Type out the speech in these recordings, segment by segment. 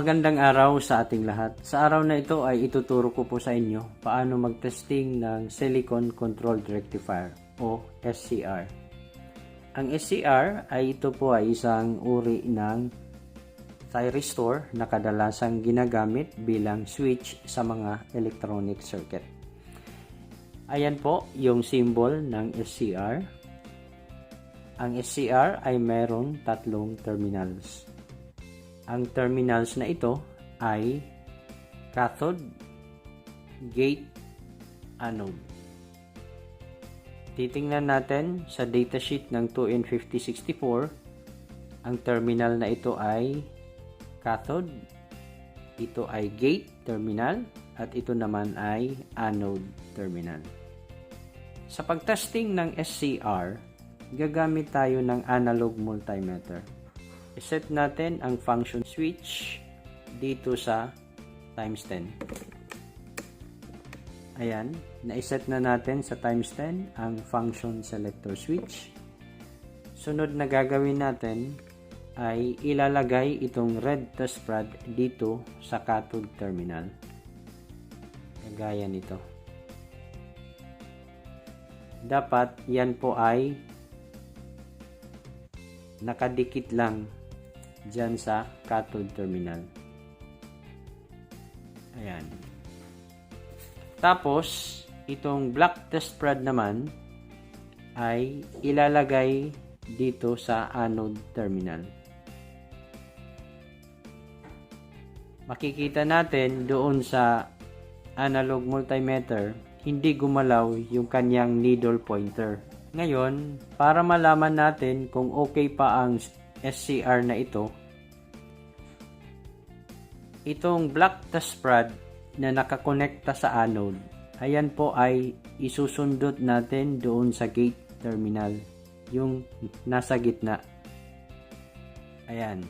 Magandang araw sa ating lahat. Sa araw na ito ay ituturo ko po sa inyo paano mag-testing ng Silicon Controlled Rectifier o SCR. Ang SCR ay ito po ay isang uri ng thyristor na kadalasang ginagamit bilang switch sa mga electronic circuit. Ayan po yung symbol ng SCR. Ang SCR ay mayroong tatlong terminals. Ang terminals na ito ay cathode, gate, anode. Titingnan natin sa datasheet ng 2N5064, ang terminal na ito ay cathode, ito ay gate terminal, at ito naman ay anode terminal. Sa pagtesting ng SCR, gagamit tayo ng analog multimeter. I-set natin ang function switch dito sa times 10. Ayan, na-set na natin sa times 10 ang function selector switch. Sunod na gagawin natin ay ilalagay itong red test rod dito sa cathode terminal. Kagaya nito. Dapat yan po ay nakadikit lang dyan sa cathode terminal. Ayan. Tapos, itong black test rod naman ay ilalagay dito sa anode terminal. Makikita natin doon sa analog multimeter, hindi gumalaw yung kanyang needle pointer. Ngayon, para malaman natin kung okay pa ang SCR na ito, itong black test rod na nakakonekta sa anode, ayan po ay isusundot natin doon sa gate terminal, yung nasa gitna. Ayan,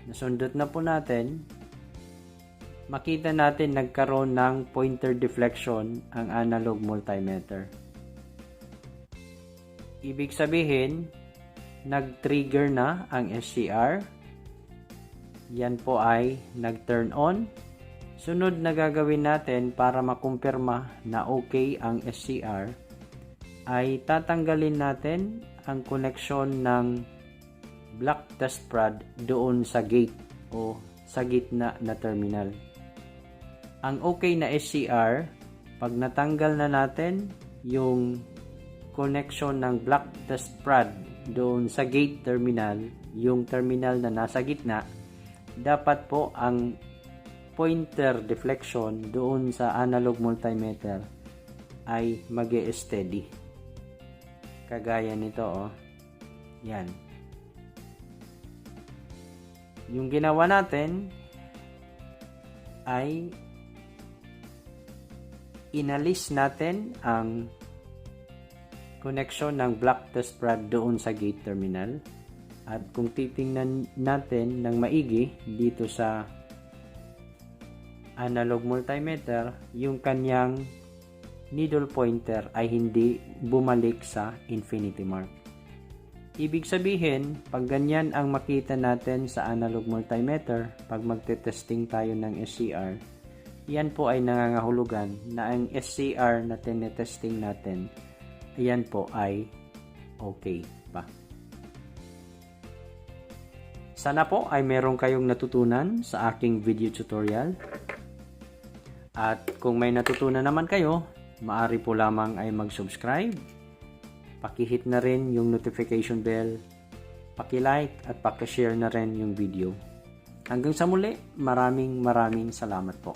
nasundot na po natin. Makita natin nagkaroon ng pointer deflection ang analog multimeter. Ibig sabihin, nag-trigger na ang SCR. Yan po ay nag-turn on. Sunod na gagawin natin para makumpirma na okay ang SCR ay tatanggalin natin ang koneksyon ng black test rod doon sa gate o sa gitna na terminal. Ang okay na SCR, pag natanggal na natin yung connection ng black test rod doon sa gate terminal, yung terminal na nasa gitna, dapat po ang pointer deflection doon sa analog multimeter ay mag-e-steady. Kagaya nito, oh. Yan. Yung ginawa natin ay inalis natin ang connection ng black test rod doon sa gate terminal. At kung titingnan natin ng maigi dito sa analog multimeter, yung kanyang needle pointer ay hindi bumalik sa infinity mark. Ibig sabihin, pag ganyan ang makita natin sa analog multimeter, pag magte-testing tayo ng SCR, yan po ay nangangahulugan na ang SCR na tinetesting natin, ayan po ay okay pa. Sana po ay meron kayong natutunan sa aking video tutorial. At kung may natutunan naman kayo, maaari po lamang ay mag-subscribe. Paki-hit na rin yung notification bell. Paki-like at paki-share na rin yung video. Hanggang sa muli, maraming salamat po.